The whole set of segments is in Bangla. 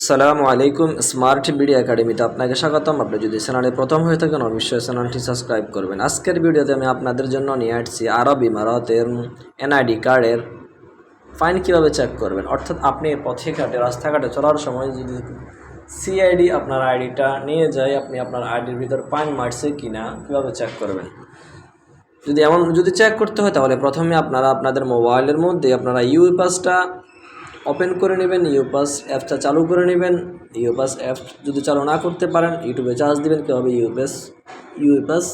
আসসালামু আলাইকুম স্মার্ট বিডি একাডেমিতে আপনাকে স্বাগতম। আপনি যদি চ্যানেলে প্রথম হয়ে থাকেন অবশ্যই চ্যানেলটি সাবস্ক্রাইব করবেন। আজকের ভিডিওতে আমি আপনাদের জন্য নিয়ে আসছি আরব ইমারাতের এনআইডি কার্ডের ফাইন কীভাবে চেক করবেন। অর্থাৎ আপনি পথে ঘাটে রাস্তাঘাটে চলার সময় যদি সিআইডি আপনার আইডিটা নিয়ে যায়, আপনি আপনার আইডির ভিতর ফাইন মারছে কিনা কীভাবে চেক করবেন। যদি চেক করতে হয় তাহলে প্রথমে আপনাদের মোবাইলের মধ্যে আপনারা ইউপাসটা ওপেন করে নেবেন, ইউপাস অ্যাপটা চালু করে নেবেন। ইউপাস অ্যাপ যদি চালু না করতে পারেন ইউটিউবে চার্জ দিবেন কীভাবে ইউপাস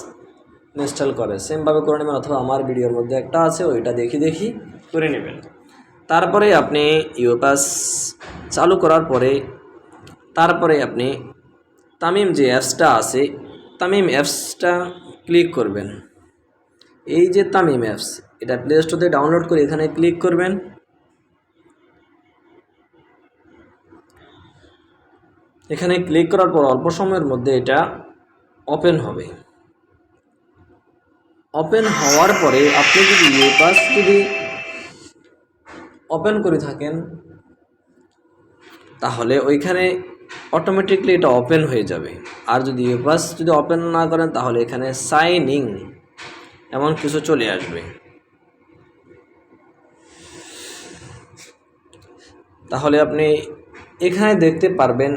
ইনস্টল করে, সেমভাবে করে নেবেন, অথবা আমার ভিডিওর মধ্যে একটা আছে ওইটা দেখি করে নেবেন। তারপরে আপনি ইউপাস চালু করার পরে আপনি তামিম যে অ্যাপসটা আছে তামিম অ্যাপসটা ক্লিক করবেন। এই যে তামিম অ্যাপস, এটা প্লে স্টোরে ডাউনলোড করে এখানে ক্লিক করবেন। এখানে ক্লিক করার পর অল্প সময়ের মধ্যে এটা ওপেন হবে। ওপেন হওয়ার পরে আপনি যদি ইউপাস ওপেন করে থাকেন তাহলে ওইখানে অটোমেটিকলি এটা ওপেন হয়ে যাবে। আর যদি ইউপাস ওপেন না করেন তাহলে এখানে সাইন ইন এমন কিছু চলে আসবে। তাহলে আপনি এখানে দেখতে পারবেন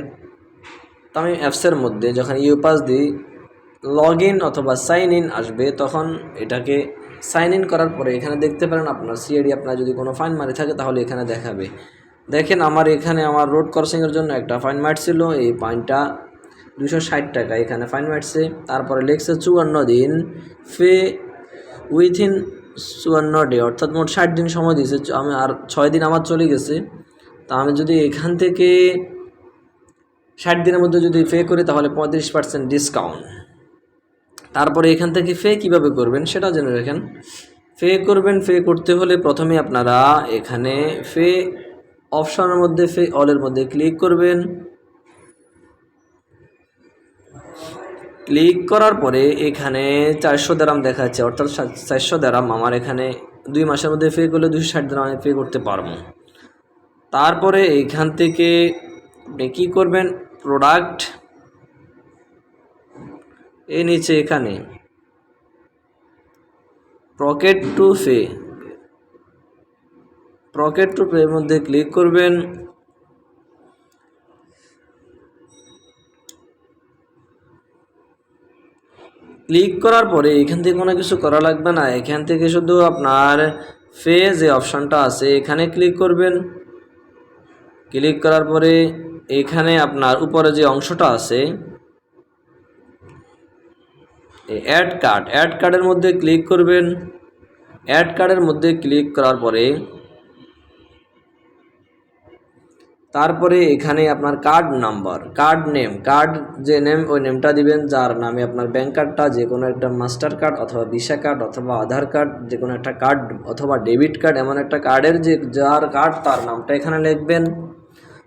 তামিম অ্যাপসের মধ্যে যখন ইউপাস দিয়ে লগ ইন অথবা সাইন ইন আসবে, তখন এটাকে সাইন ইন করার পরে এখানে দেখতে পারেন আপনার সিআইডি আপনার যদি কোনো ফাইন মারি থাকে তাহলে এখানে দেখাবে। দেখেন আমার রোড ক্রসিংয়ের জন্য একটা ফাইন মারছিল, এই ফাইনটা 260 টাকা এখানে ফাইন মারছে। তারপরে লিখছে 54 দিন ফে উইথিন 54 ডে, অর্থাৎ মোট 60 দিন সময় দিয়েছে। আমি আর 6 দিন আমার চলে গেছে। তা আমি যদি এখান থেকে 60 দিনের মধ্যে যদি পে করি তাহলে 35% ডিসকাউন্ট। তারপরে এখান থেকে পে কীভাবে করবেন সেটা জেনে রাখেন। পে করতে হলে প্রথমে আপনারা এখানে পে অপশনের মধ্যে পে অলের মধ্যে ক্লিক করবেন। ক্লিক করার পরে এখানে 400 দিরহাম দেখাচ্ছে, অর্থাৎ 400 দিরহাম আমার এখানে 2 মাসের মধ্যে পে করলে 260 দিরহাম আমি পে করতে পারবো। তারপরে এখান থেকে আপনি কী করবেন, প্রোডাক্ট এই নিচে এখানে পকেট টু পে মধ্যে ক্লিক করবেন। ক্লিক করার পরে এখান থেকে কোনো কিছু করা লাগবে না, এখান থেকে শুধু আপনার পে যে অপশানটা আছে এখানে ক্লিক করবেন। ক্লিক করার পরে এখানে আপনার উপরে যে অংশটা আছে অ্যাড কার্ডের মধ্যে ক্লিক করবেন। অ্যাড কার্ডের মধ্যে ক্লিক করার পরে তারপরে এখানে আপনার কার্ড নাম্বার, কার্ড যে নেম ওই নেমটা দিবেন, যার নামে আপনার ব্যাংক কার্ডটা, যে কোনো একটা মাস্টার কার্ড অথবা ভিসা কার্ড অথবা আধার কার্ড, যে কোনো একটা কার্ড অথবা ডেবিট কার্ড, এমন একটা কার্ডের যার কার্ড তার নামটা এখানে লিখবেন।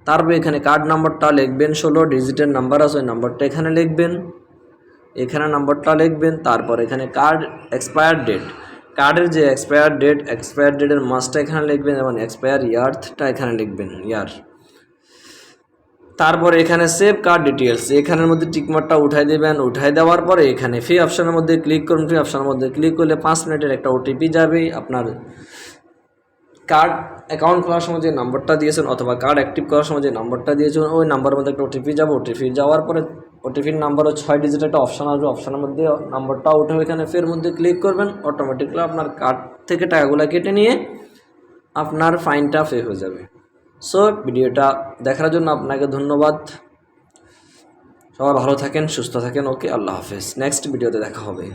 তারপরে এখানে কার্ড নাম্বারটা লিখবেন, 16 ডিজিটের নাম্বার আছে ওই নাম্বারটা এখানে লিখবেন, তারপর এখানে কার্ড এক্সপায়ার ডেট, কার্ডের যে এক্সপায়ার ডেটের মাসটা এখানে লিখবেন এবং এক্সপায়ার ইয়ারটা এখানে লিখবেন, ইয়ার। তারপর এখানে সেভ কার্ড ডিটেলস, এখানের মধ্যে টিকমার্কটা উঠাই দেবেন। উঠাই দেওয়ার পরে এখানে ফ্রি অপশানের মধ্যে ক্লিক করুন। ফ্রি অপশানের মধ্যে ক্লিক করলে 5 মিনিটের একটা ওটিপি যাবে। আপনার কার্ড অ্যাকাউন্ট খোলার সময় যে নাম্বারটা দিয়েছেন অথবা কার্ড অ্যাক্টিভ করার সময় যে নাম্বারটা দিয়েছেন ওই নাম্বারের মধ্যে একটা ওটিপি যাবে। ওটিপি যাওয়ার পরে ওটিপির নাম্বারও 6 ডিজিট একটা অপশান আসবে, অপশানের মধ্যে নাম্বারটা উঠে এখানে ফের মধ্যে ক্লিক করবেন। অটোমেটিকলি আপনার কার্ড থেকে টাকাগুলো কেটে নিয়ে আপনার ফাইনটা পে হয়ে যাবে। সো ভিডিওটা দেখার জন্য আপনাকে ধন্যবাদ। সবাই ভালো থাকেন, সুস্থ থাকেন। ওকে, আল্লাহ হাফেজ। নেক্সট ভিডিওতে দেখা হবে।